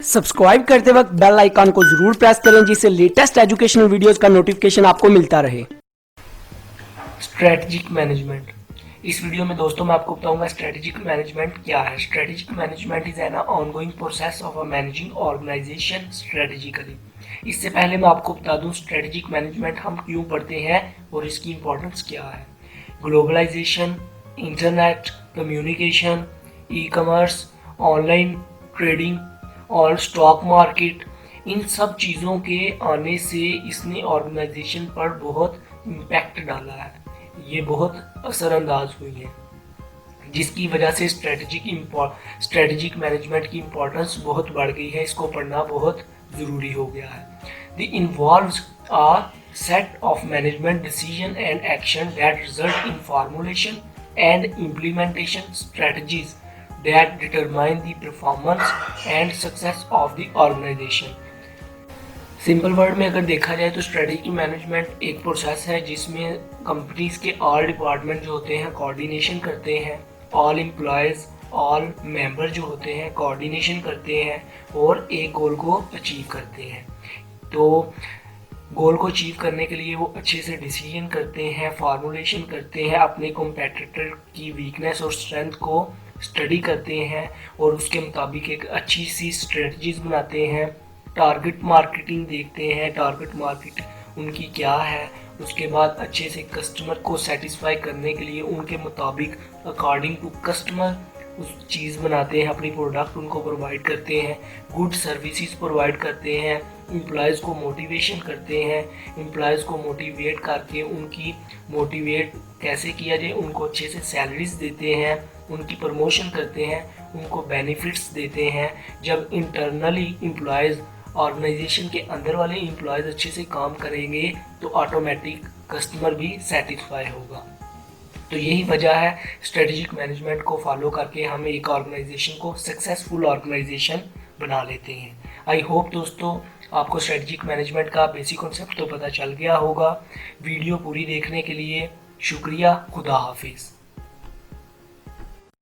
Subscribe करते वक्त bell icon को जरूर प्रेस करें जिससे लेटेस्ट एजुकेशनल वीडियोस का नोटिफिकेशन आपको मिलता रहे। Strategic management. इस वीडियो में दोस्तों मैं आपको बताऊंगा स्ट्रेटजिक मैनेजमेंट क्या है। Strategic management is an ongoing process of managing organization strategically. इससे पहले मैं आपको बता दूं स्ट्रेटजिक मैनेजमेंट हम क्यों पढ़ते हैं और इसकी इंपॉर्टेंस क्या है। Globalization, internet, communication, e commerce, online trading और स्टॉक मार्केट, इन सब चीज़ों के आने से इसने ऑर्गेनाइजेशन पर बहुत इम्पैक्ट डाला है। ये बहुत असरअंदाज हुई है जिसकी वजह से स्ट्रेटजिक मैनेजमेंट की इम्पोर्टेंस बहुत बढ़ गई है। इसको पढ़ना बहुत ज़रूरी हो गया है। The involves a set of management decision and action that result in formulation and implementation strategies that determine the performance and success of the organization। Simple word में अगर देखा जाए तो स्ट्रेटजी मैनेजमेंट एक प्रोसेस है जिसमें कंपनीज के all department जो होते हैं कोऑर्डिनेशन करते हैं, ऑल एम्प्लॉयज़, ऑल मेंबर जो होते हैं कोऑर्डिनेशन करते हैं और एक गोल को अचीव करते हैं। तो गोल को अचीव करने के लिए वो अच्छे से डिसीजन करते हैं, फार्मूलेशन करते हैं, अपने कॉम्पिटिटर की वीकनेस और स्ट्रेंथ को स्टडी करते हैं और उसके मुताबिक एक अच्छी सी स्ट्रेटजीज बनाते हैं। टारगेट मार्केटिंग देखते हैं, टारगेट मार्केट उनकी क्या है। उसके बाद अच्छे से कस्टमर को सेटिस्फाई करने के लिए उनके मुताबिक अकॉर्डिंग टू कस्टमर उस चीज़ बनाते हैं, अपनी प्रोडक्ट उनको प्रोवाइड करते हैं, गुड सर्विसेज प्रोवाइड करते हैं, एम्प्लॉयज़ को मोटिवेशन करते हैं, एम्प्लॉयज़ को मोटिवेट करके उनकी मोटिवेट कैसे किया जाए, उनको अच्छे से सैलरीज देते हैं, उनकी प्रमोशन करते हैं, उनको बेनिफिट्स देते हैं। जब इंटरनली एम्प्लॉयज़ ऑर्गेनाइजेशन के अंदर वाले एम्प्लॉयज़ अच्छे से काम करेंगे तो ऑटोमेटिक कस्टमर भी सेटिस्फाई होगा। तो यही वजह है स्ट्रेटजिक मैनेजमेंट को फॉलो करके हम एक ऑर्गेनाइजेशन को सक्सेसफुल ऑर्गेनाइजेशन बना लेते हैं। आई होप दोस्तों आपको स्ट्रेटजिक मैनेजमेंट का बेसिक कॉन्सेप्ट तो पता चल गया होगा। वीडियो पूरी देखने के लिए शुक्रिया। खुदा हाफिज़।